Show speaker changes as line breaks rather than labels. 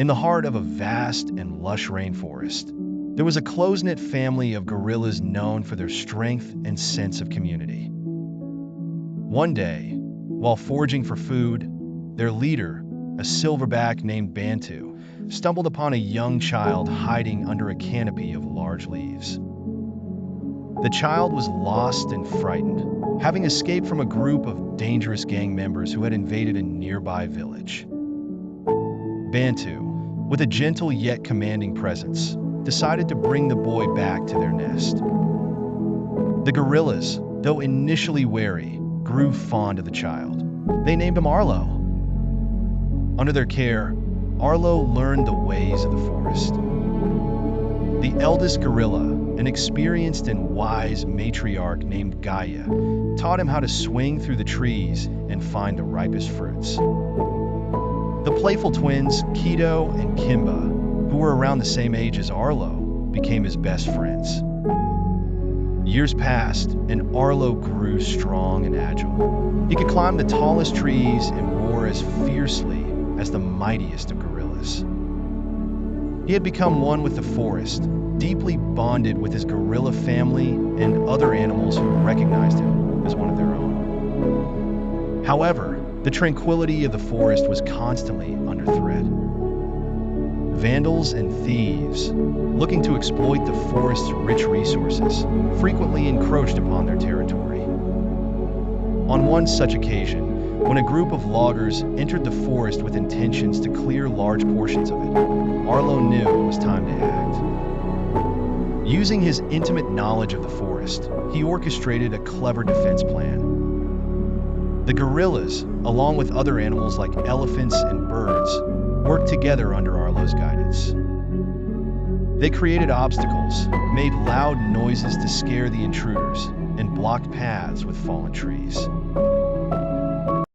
In the heart of a vast and lush rainforest, there was a close-knit family of gorillas known for their strength and sense of community. One day, while foraging for food, their leader, a silverback named Bantu, stumbled upon a young child hiding under a canopy of large leaves. The child was lost and frightened, having escaped from a group of dangerous gang members who had invaded a nearby village. Bantu, with a gentle yet commanding presence, decided to bring the boy back to their nest. The gorillas, though initially wary, grew fond of the child. They named him Arlo. Under their care, Arlo learned the ways of the forest. The eldest gorilla, an experienced and wise matriarch named Gaia, taught him how to swing through the trees and find the ripest fruits. The playful twins, Keto and Kimba, who were around the same age as Arlo, became his best friends. Years passed, and Arlo grew strong and agile. He could climb the tallest trees and roar as fiercely as the mightiest of gorillas. He had become one with the forest, deeply bonded with his gorilla family and other animals who recognized him as one of their own. However, the tranquility of the forest was constantly under threat. Vandals and thieves, looking to exploit the forest's rich resources, frequently encroached upon their territory. On one such occasion, when a group of loggers entered the forest with intentions to clear large portions of it, Arlo knew it was time to act. Using his intimate knowledge of the forest, he orchestrated a clever defense plan. The gorillas, along with other animals like elephants and birds, worked together under Arlo's guidance. They created obstacles, made loud noises to scare the intruders, and blocked paths with fallen trees.